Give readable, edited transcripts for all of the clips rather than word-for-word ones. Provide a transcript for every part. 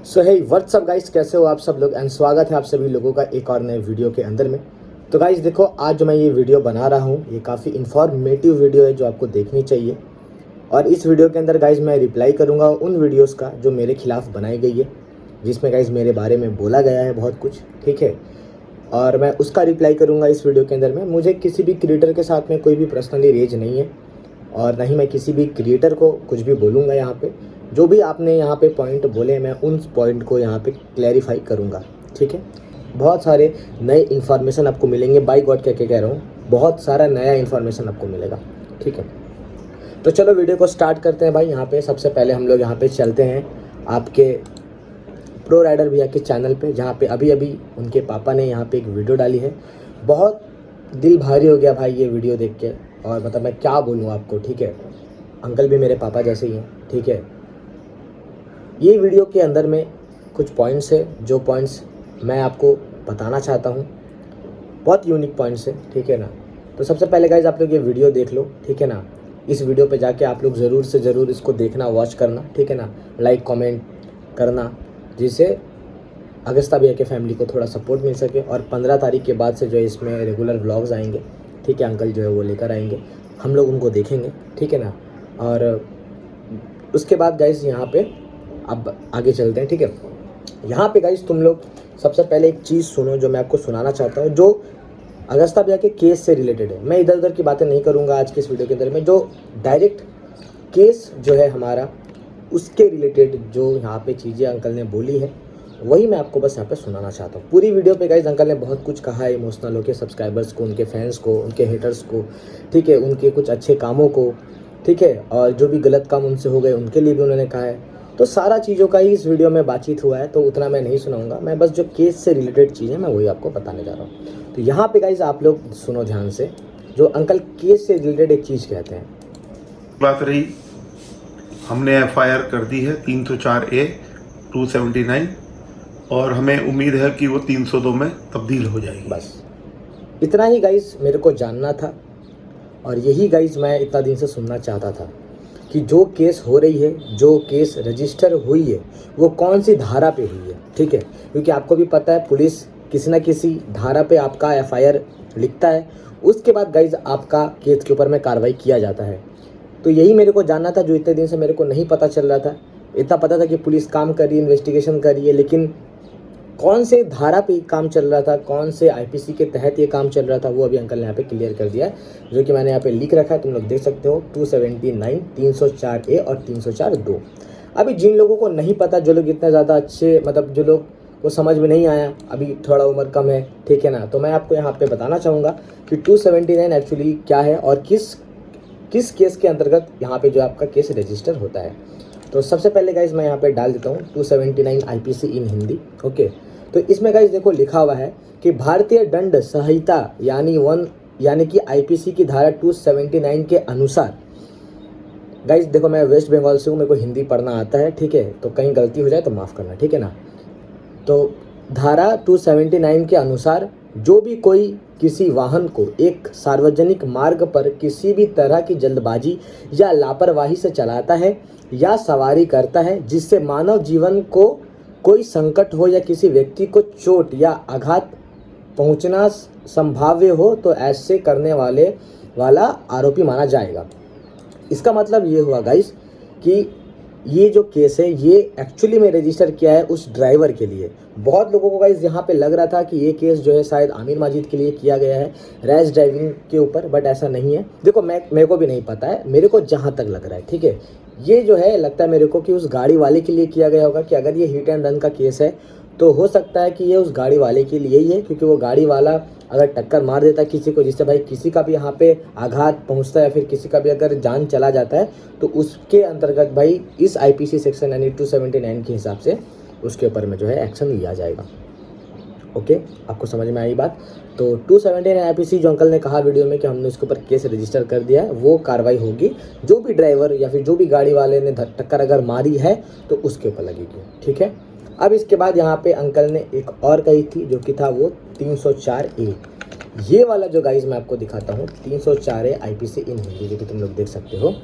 सो हे WhatsApp guys, कैसे हो आप सब लोग एंड स्वागत है आप सभी लोगों का एक और नए वीडियो के अंदर में। तो गाइस देखो, आज जो मैं ये वीडियो बना रहा हूँ ये काफ़ी इन्फॉर्मेटिव वीडियो है जो आपको देखनी चाहिए। और इस वीडियो के अंदर गाइस मैं रिप्लाई करूँगा उन वीडियोज़ का जो मेरे खिलाफ़ बनाई गई है, जिसमें गाइस मेरे बारे में बोला गया है बहुत कुछ, ठीक है। और मैं उसका रिप्लाई करूँगा इस वीडियो के अंदर में। मुझे किसी भी क्रिएटर के साथ में कोई भी पर्सनली रेज नहीं है और ना ही मैं किसी भी क्रिएटर को कुछ भी बोलूँगा यहाँ पे। जो भी आपने यहाँ पे पॉइंट बोले मैं उन पॉइंट को यहाँ पे क्लैरिफाई करूँगा, ठीक है। बहुत सारे नए इन्फॉर्मेशन आपको मिलेंगे, बाय गॉड कह रहा हूँ, बहुत सारा नया इन्फॉर्मेशन आपको मिलेगा, ठीक है। तो चलो वीडियो को स्टार्ट करते हैं भाई। यहाँ पे सबसे पहले हम लोग यहाँ पे चलते हैं आपके प्रो राइडर भैया के चैनल पे, जहाँ पे अभी अभी उनके पापा ने यहाँ पे एक वीडियो डाली है। बहुत दिल भारी हो गया भाई ये वीडियो देख के, और मतलब मैं क्या बोलूँ आपको, ठीक है। अंकल भी मेरे पापा जैसे ही हैं, ठीक है। ये वीडियो के अंदर में कुछ पॉइंट्स है जो पॉइंट्स मैं आपको बताना चाहता हूँ, बहुत यूनिक पॉइंट्स है, ठीक है ना। तो सबसे पहले गाइज आप लोग ये वीडियो देख लो, ठीक है ना। इस वीडियो पे जाके आप लोग ज़रूर से ज़रूर इसको देखना, वॉच करना, ठीक है ना। लाइक कमेंट करना, जिससे अगस्ता भैया के फैमिली को थोड़ा सपोर्ट मिल सके। और 15 तारीख के बाद से जो है इसमें रेगुलर व्लॉग्स आएंगे, ठीक है। अंकल जो है वो लेकर आएंगे, हम लोग उनको देखेंगे, ठीक है ना। और उसके बाद गाइज यहाँ पे अब आगे चलते हैं, ठीक है। यहाँ पे गाइज तुम लोग सबसे पहले एक चीज़ सुनो जो मैं आपको सुनाना चाहता हूँ, जो अगस्ता भैया के केस से रिलेटेड है। मैं इधर उधर की बातें नहीं करूँगा आज के इस वीडियो के अंदर में। जो डायरेक्ट केस जो है हमारा, उसके रिलेटेड जो यहाँ पे चीज़ें अंकल ने बोली है वही मैं आपको बस यहाँ पे सुनाना चाहता हूँ। पूरी वीडियो पे गाइज अंकल ने बहुत कुछ कहा है, इमोशनल होकर सब्सक्राइबर्स को, उनके फैंस को, उनके हेटर्स को, ठीक है, उनके कुछ अच्छे कामों को, ठीक है, और जो भी गलत काम उनसे हो गए उनके लिए भी उन्होंने कहा है। तो सारा चीज़ों का ही इस वीडियो में बातचीत हुआ है, तो उतना मैं नहीं सुनाऊंगा। मैं बस जो केस से रिलेटेड चीज़ है मैं वही आपको बताने जा रहा हूँ। तो यहाँ पे गाइज आप लोग सुनो ध्यान से, जो अंकल केस से रिलेटेड एक चीज़ कहते हैं। बात रही, हमने एफआईआर कर दी है 304A 279 और हमें उम्मीद है कि वो 302 में तब्दील हो जाएगी। बस इतना ही गाइज मेरे को जानना था, और यही गाइज मैं इतना दिन से सुनना चाहता था कि जो केस हो रही है, जो केस रजिस्टर हुई है, वो कौन सी धारा पे हुई है, ठीक है। क्योंकि आपको भी पता है पुलिस किसी ना किसी धारा पे आपका एफआईआर लिखता है, उसके बाद गाइज आपका केस के ऊपर में कार्रवाई किया जाता है। तो यही मेरे को जानना था जो इतने दिन से मेरे को नहीं पता चल रहा था। इतना पता था कि पुलिस काम कर रही है, इन्वेस्टिगेशन कर रही है, लेकिन कौन से धारा पे काम चल रहा था, कौन से आईपीसी के तहत ये काम चल रहा था, वो अभी अंकल ने यहाँ पे क्लियर कर दिया है, जो कि मैंने यहाँ पे लिख रखा है, तुम लोग देख सकते हो। 279, 304A और 304(2). अभी जिन लोगों को नहीं पता, जो लोग इतना ज़्यादा अच्छे, मतलब जो लोग को समझ में नहीं आया, अभी थोड़ा उम्र कम है, ठीक है ना, तो मैं आपको यहाँ पे बताना चाहूँगा कि 279 एक्चुअली क्या है और किस केस के अंतर्गत यहाँ पे जो आपका केस रजिस्टर होता है। तो सबसे पहले गाइज मैं यहाँ पे डाल देता हूँ 279 आईपीसी इन हिंदी, ओके। तो इसमें गाइज देखो लिखा हुआ है कि भारतीय दंड संहिता यानी कि आईपीसी की धारा 279 के अनुसार, गाइज देखो मैं वेस्ट बंगाल से हूँ, मेरे को हिंदी पढ़ना आता है, ठीक है, तो कहीं गलती हो जाए तो माफ़ करना, ठीक है ना। तो धारा 279 के अनुसार जो भी कोई किसी वाहन को एक सार्वजनिक मार्ग पर किसी भी तरह की जल्दबाजी या लापरवाही से चलाता है या सवारी करता है जिससे मानव जीवन को कोई संकट हो या किसी व्यक्ति को चोट या आघात पहुंचना संभाव्य हो, तो ऐसे करने वाला आरोपी माना जाएगा। इसका मतलब ये हुआ गाइस कि ये जो केस है ये एक्चुअली में रजिस्टर किया है उस ड्राइवर के लिए। बहुत लोगों को गाइस यहाँ पे लग रहा था कि ये केस जो है शायद आमिर माजिद के लिए किया गया है, रैश ड्राइविंग के ऊपर, बट ऐसा नहीं है। देखो मेरे को भी नहीं पता है, मेरे को जहाँ तक लग रहा है, ठीक है, ये जो है लगता है मेरे को कि उस गाड़ी वाले के लिए किया गया होगा। कि अगर ये हिट एंड रन का केस है तो हो सकता है कि ये उस गाड़ी वाले के लिए ही है, क्योंकि वो गाड़ी वाला अगर टक्कर मार देता है किसी को, जिससे भाई किसी का भी यहाँ पे आघात पहुँचता है या फिर किसी का भी अगर जान चला जाता है, तो उसके अंतर्गत भाई इस आईपीसी सेक्शन यानी 279 के हिसाब से उसके ऊपर में जो है एक्शन लिया जाएगा। ओके, आपको समझ में आई बात। तो 279 आईपीसी जो अंकल ने कहा वीडियो में कि हमने उसके ऊपर केस रजिस्टर कर दिया है, वो कार्रवाई होगी। जो भी ड्राइवर या फिर जो भी गाड़ी वाले ने टक्कर अगर मारी है तो उसके ऊपर लगेगी, ठीक है। अब इसके बाद यहाँ पे अंकल ने एक और कही थी जो कि था वो 304A। ये वाला जो गाइज मैं आपको दिखाता हूँ 304A आईपीसी इन हिंदी, जो कि तुम लोग देख सकते हो।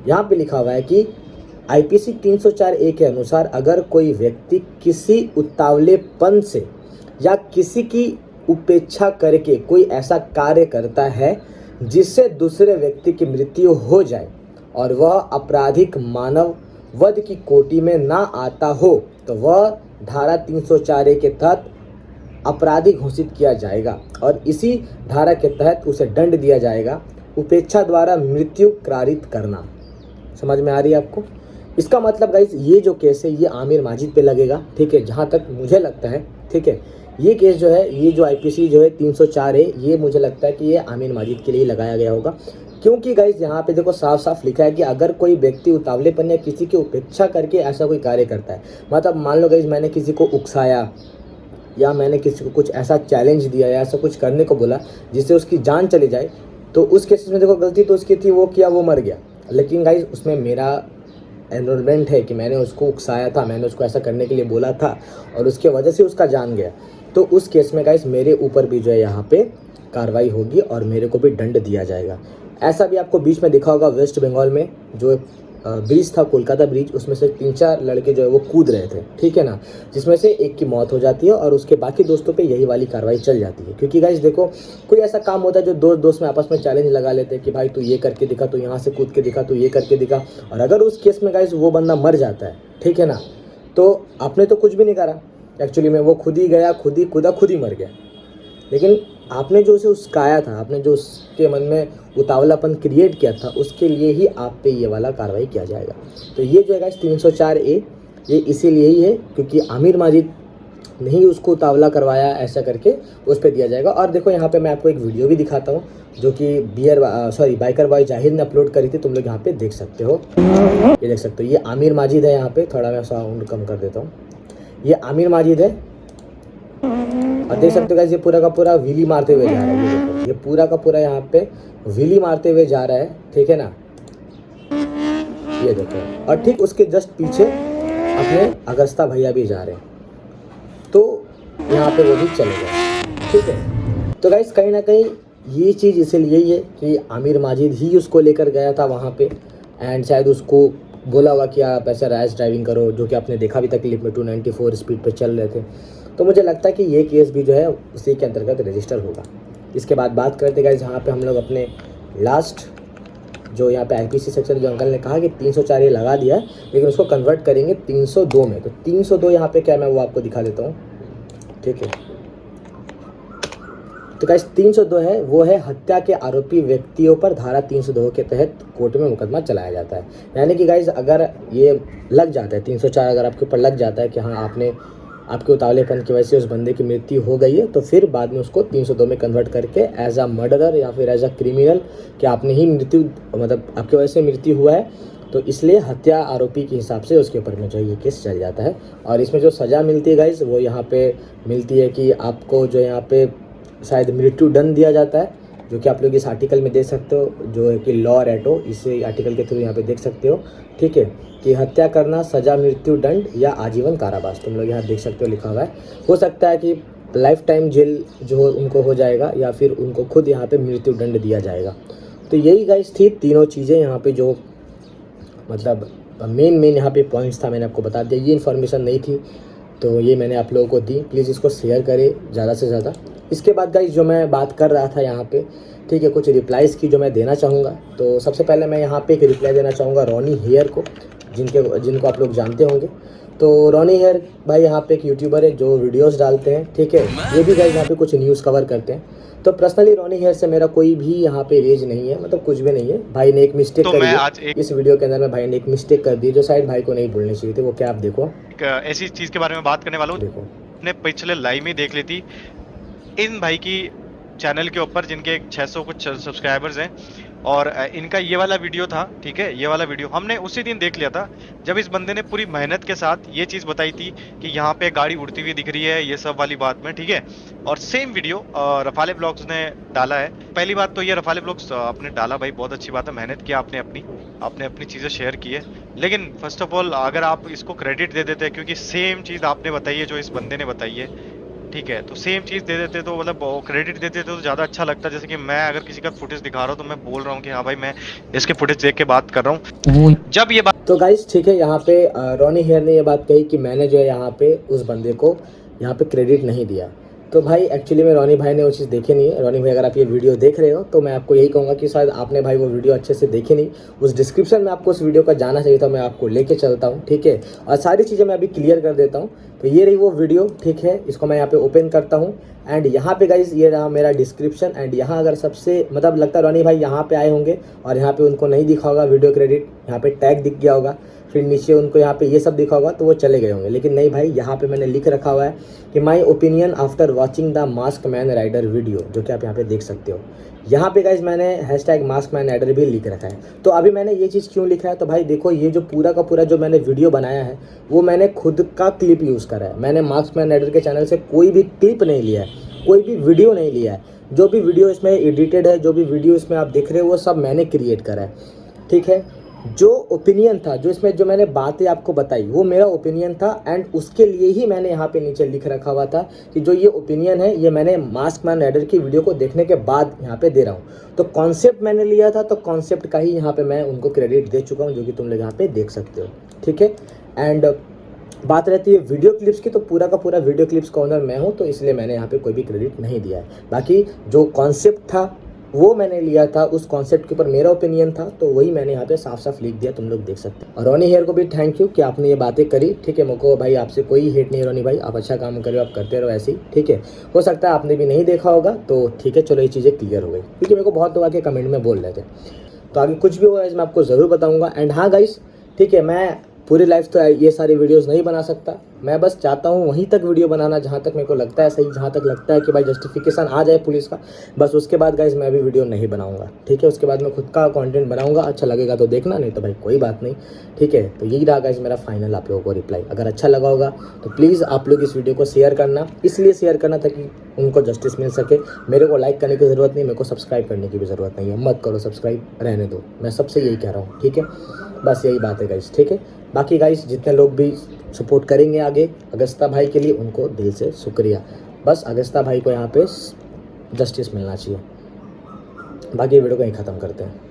यहाँ पे लिखा हुआ है कि आईपीसी 304 ए के अनुसार अगर कोई व्यक्ति किसी उतावलेपन से या किसी की उपेक्षा करके कोई ऐसा कार्य करता है जिससे दूसरे व्यक्ति की मृत्यु हो जाए और वह आपराधिक मानव वध की कोटि में ना आता हो तो वह धारा 304 ए के तहत अपराधी घोषित किया जाएगा और इसी धारा के तहत उसे दंड दिया जाएगा उपेक्षा द्वारा मृत्यु कारित करना। समझ में आ रही है आपको? इसका मतलब गाइस ये जो केस है ये आमिर माजिद पे लगेगा, ठीक है, जहाँ तक मुझे लगता है, ठीक है। ये केस जो है, ये जो आईपीसी जो है 304 है, ये मुझे लगता है कि ये आमिर माजिद के लिए लगाया गया होगा, क्योंकि गाइस यहाँ पे देखो साफ साफ लिखा है कि अगर कोई व्यक्ति उतावलेपन या किसी की उपेक्षा करके ऐसा कोई कार्य करता है, मतलब मान लो गाइस मैंने किसी को उकसाया या मैंने किसी को कुछ ऐसा चैलेंज दिया या ऐसा कुछ करने को बोला जिससे उसकी जान चली जाए, तो उस केस में देखो गलती तो उसकी थी, वो किया, वो मर गया, लेकिन गाइस उसमें मेरा एनरोलमेंट है कि मैंने उसको उकसाया था, मैंने उसको ऐसा करने के लिए बोला था और उसके वजह से उसका जान गया। तो उस केस में गाइस मेरे ऊपर भी जो है यहाँ पे कार्रवाई होगी और मेरे को भी दंड दिया जाएगा। ऐसा भी आपको बीच में दिखा होगा वेस्ट बंगाल में जो ब्रिज था, कोलकाता ब्रिज, उसमें से 3-4 लड़के जो है वो कूद रहे थे, ठीक है ना, जिसमें से एक की मौत हो जाती है और उसके बाकी दोस्तों पे यही वाली कार्रवाई चल जाती है। क्योंकि गाइस देखो कोई ऐसा काम होता है जो दोस्त में आपस में चैलेंज लगा लेते हैं कि भाई तू ये करके दिखा, तू यहाँ से कूद के दिखा, तू ये करके दिखा, और अगर उस केस में गाइस वो बंदा मर जाता है, ठीक है ना, तो आपने तो कुछ भी नहीं करा एक्चुअली में, वो खुद ही गया, खुद ही कूदा, खुद ही मर गया, लेकिन आपने जो उसे उस्काया था, आपने जो उसके मन में उतावलापन क्रिएट किया था, उसके लिए ही आप पे ये वाला कार्रवाई किया जाएगा। तो ये जो है गाइस 304 ए, ये इसीलिए ही है क्योंकि आमिर माजिद ने ही उसको उतावला करवाया, ऐसा करके उस पर दिया जाएगा। और देखो यहाँ पे मैं आपको एक वीडियो भी दिखाता हूँ जो कि बाइकर बॉय जाहिर ने अपलोड करी थी, तुम लोग यहाँ पे देख सकते हो, ये देख सकते हो, ये आमिर माजिद है। यहाँ पे थोड़ा मैं साउंड कम कर देता हूँ, ये आमिर माजिद है और देख सकते हो गाइस ये पूरा का पूरा व्हीली मारते हुए जा रहा है। ये देखो, ये पूरा का पूरा यहाँ पे व्हीली मारते हुए जा रहा है, ठीक है ना, ये देखो, और ठीक उसके जस्ट पीछे अपने अगस्ता भैया भी जा रहे हैं, तो यहाँ पे वो भी चले गए, ठीक है। तो गाइस कहीं ना कहीं ये चीज़ इसलिए ही है कि आमिर माजिद ही उसको लेकर गया था वहाँ पे, एंड शायद उसको बोला होगा कि आप ऐसा रैश ड्राइविंग करो, जो कि आपने देखा भी था क्लिप में 294 स्पीड पे चल रहे थे। तो मुझे लगता है कि ये केस भी जो है उसी के अंतर्गत रजिस्टर होगा। इसके बाद बात करते गाइस यहाँ पे हम लोग अपने लास्ट जो यहाँ पे आईपीसी सेक्शन, जो अंकल ने कहा कि 304 ये लगा दिया है लेकिन उसको कन्वर्ट करेंगे 302 में, तो 302 यहाँ पे क्या है मैं वो आपको दिखा देता हूँ, ठीक है। तो गाइस 302 है वो है हत्या के आरोपी व्यक्तियों पर धारा 302 के तहत कोर्ट में मुकदमा चलाया जाता है। यानी कि गाइस अगर ये लग जाता है 304 अगर आपके ऊपर लग जाता है कि हाँ आपके उतावलेपन की वजह से उस बंदे की मृत्यु हो गई है, तो फिर बाद में उसको 302 में कन्वर्ट करके एज अ मर्डरर या फिर एज अ क्रिमिनल कि आपने ही मृत्यु, मतलब आपकी वजह से मृत्यु हुआ है, तो इसलिए हत्या आरोपी के हिसाब से उसके ऊपर में जो ये केस चल जाता है। और इसमें जो सज़ा मिलती है गाइस वो यहाँ पे मिलती है कि आपको जो यहाँ पे शायद मृत्यु दंड दिया जाता है, जो कि आप लोग इस आर्टिकल में देख सकते हो, जो है कि लॉ और एटो, इस आर्टिकल के थ्रू यहाँ पे देख सकते हो, ठीक है, कि हत्या करना सज़ा मृत्यु दंड या आजीवन कारावास, तुम लोग यहाँ देख सकते हो लिखा हुआ है। हो सकता है कि लाइफ टाइम जेल जो उनको हो जाएगा या फिर उनको खुद यहाँ पे मृत्यु दंड दिया जाएगा। तो यही गाइस थी तीनों चीज़ें यहाँ पे, जो मतलब मेन यहाँ पे पॉइंट्स था, मैंने आपको बता दिया। ये इन्फॉर्मेशन नहीं थी तो ये मैंने आप लोगों को दी, प्लीज़ इसको शेयर करें ज़्यादा से ज़्यादा। इसके बाद गाइस जो मैं बात कर रहा था यहाँ पे, ठीक है, कुछ रिप्लाइज़ की जो मैं देना चाहूँगा, तो सबसे पहले मैं यहाँ पे एक रिप्लाई देना चाहूँगा रॉनी हेयर को, जिनको आप लोग जानते होंगे। तो रॉनी हेयर भाई यहाँ पे एक यूट्यूबर है जो वीडियोस डालते हैं, ठीक है, ये भी गाइस यहाँ पे कुछ न्यूज़ कवर करते हैं। तो पर्सनली रॉनी हेयर से मेरा कोई भी यहाँ पे रेज नहीं है, मतलब कुछ भी नहीं है। भाई ने एक मिस्टेक करी है इस वीडियो के अंदर में, भाई ने एक मिस्टेक कर दी जो शायद भाई को नहीं बोलनी चाहिए थी। वो क्या, आप देखो, एक ऐसी चीज के बारे में बात करने वाला हूँ, देखो ने पिछले लाइव में देख ली थी इन भाई की चैनल के ऊपर, जिनके 600 कुछ सब्सक्राइबर्स हैं, और इनका ये वाला वीडियो था, ठीक है, ये वाला वीडियो हमने उसी दिन देख लिया था जब इस बंदे ने पूरी मेहनत के साथ ये चीज़ बताई थी कि यहाँ पे गाड़ी उड़ती हुई दिख रही है, ये सब वाली बात में, ठीक है। और सेम वीडियो रफाले ब्लॉग्स ने डाला है। पहली बात तो ये रफाले ब्लॉग्स आपने डाला भाई, बहुत अच्छी बात है, मेहनत किया आपने अपनी चीज़ें शेयर की है। लेकिन फर्स्ट ऑफ ऑल अगर आप इसको क्रेडिट दे देते हैं, क्योंकि सेम चीज़ आपने बताई है जो इस बंदे ने बताई है, ठीक है, तो सेम चीज़ दे देते तो मतलब क्रेडिट दे देते तो ज़्यादा अच्छा लगता। जैसे कि मैं अगर किसी का फुटेज दिखा रहा हूँ तो मैं बोल रहा हूँ कि हाँ भाई मैं इसके फुटेज देख के बात कर रहा हूँ। जब ये बात तो गाइस ठीक है, यहाँ पे रॉनी हेयर ने ये बात कही कि मैंने जो है यहाँ पे उस बंदे को यहाँ पे क्रेडिट नहीं दिया। तो भाई एक्चुअली में रॉनी भाई ने वो चीज़ देखी नहीं है। रॉनी भाई अगर आप ये वीडियो देख रहे हो तो मैं आपको यही कहूँगा कि शायद आपने भाई वो वीडियो अच्छे से देखी नहीं। उस डिस्क्रिप्शन में आपको उस वीडियो का जाना चाहिए था, मैं आपको लेके चलता हूँ, ठीक है। और सारी चीज़ें मैं अभी क्लियर कर देता हूँ। तो ये रही वो वीडियो, ठीक है। इसको मैं यहाँ पे ओपन करता हूँ एंड यहाँ पे गाइज ये रहा मेरा डिस्क्रिप्शन। एंड यहाँ अगर सबसे मतलब लगता है रॉनी भाई यहाँ पे आए होंगे और यहाँ पे उनको नहीं दिखा होगा वीडियो क्रेडिट, यहाँ पे टैग दिख गया होगा, फिर नीचे उनको यहाँ पे ये सब दिखा होगा तो वो चले गए होंगे। लेकिन नहीं भाई, यहाँ पे मैंने लिख रखा हुआ है कि my opinion after watching the Mask Man Rider video, जो कि आप यहाँ पे देख सकते हो। यहाँ पे गाइज मैंने हैशटैग मास्क मैन राइडर भी लिख रखा है। तो अभी मैंने ये चीज़ क्यों लिखा है, तो भाई देखो ये जो पूरा का पूरा जो मैंने वीडियो बनाया है वो मैंने खुद का क्लिप यूज़ करा है। मैंने मास्क मैन राइडर के चैनल से कोई भी क्लिप नहीं लिया है, कोई भी वीडियो नहीं लिया है। जो भी वीडियो इसमें एडिटेड है, जो भी वीडियो इसमें आप देख रहे हो वो सब मैंने क्रिएट करा है, ठीक है। जो ओपिनियन था, जो इसमें जो मैंने बातें आपको बताई वो मेरा ओपिनियन था एंड उसके लिए ही मैंने यहाँ पे नीचे लिख रखा हुआ था कि जो ये ओपिनियन है ये मैंने मास्क मैन राइडर की वीडियो को देखने के बाद यहाँ पे दे रहा हूँ। तो कॉन्सेप्ट मैंने लिया था तो कॉन्सेप्ट का ही यहाँ पे मैं उनको क्रेडिट दे चुका हूँ, जो कि तुम लोग यहाँ पे देख सकते हो, ठीक है। एंड बात रहती है वीडियो क्लिप्स की, तो पूरा का पूरा वीडियो क्लिप्स का ओनर मैं हूँ, तो इसलिए मैंने यहाँ पे कोई भी क्रेडिट नहीं दिया है। बाकी जो कॉन्सेप्ट था वो मैंने लिया था, उस कॉन्सेप्ट के ऊपर मेरा ओपिनियन था, तो वही मैंने यहाँ पे साफ साफ लिख दिया, तुम लोग देख सकते हैं। और रॉनी हेयर को भी थैंक यू कि आपने ये बातें करी, ठीक है। मुझको भाई आपसे कोई हेट नहीं, रॉनी भाई आप अच्छा काम करो, आप करते रहो ऐसे ही, ठीक है। हो सकता है आपने भी नहीं देखा होगा, तो ठीक है, चलो ये चीज़ें क्लियर हो गई, क्योंकि मेरे को बहुत लोग आके कमेंट में बोल रहे थे। तो आगे कुछ भी होगा मैं आपको ज़रूर बताऊँगा। एंड हाँ गाइस, ठीक है, मैं पूरी लाइफ तो ये सारी वीडियोस नहीं बना सकता। मैं बस चाहता हूँ वहीं तक वीडियो बनाना जहाँ तक मेरे को लगता है सही, जहाँ तक लगता है कि भाई जस्टिफिकेशन आ जाए पुलिस का, बस उसके बाद गाइस मैं भी वीडियो नहीं बनाऊंगा, ठीक है। उसके बाद मैं खुद का कंटेंट बनाऊंगा, अच्छा लगेगा तो देखना, नहीं तो भाई कोई बात नहीं, ठीक है। तो यही रहा गाइस मेरा फाइनल आप लोगों को रिप्लाई। अगर अच्छा लगा होगा तो प्लीज़ आप लोग इस वीडियो को शेयर करना, इसलिए शेयर करना ताकि उनको जस्टिस मिल सके। मेरे को लाइक करने की ज़रूरत नहीं, मेरे को सब्सक्राइब करने की भी ज़रूरत नहीं है, मत करो सब्सक्राइब, रहने दो, मैं सबसे यही कह रहा हूँ, ठीक है। बस यही बात है गाइस, ठीक है। बाकी गाइस जितने लोग भी सपोर्ट करेंगे आगे अगस्ता भाई के लिए, उनको दिल से शुक्रिया। बस अगस्ता भाई को यहाँ पे जस्टिस मिलना चाहिए। बाकी वीडियो को यहीं ख़त्म करते हैं।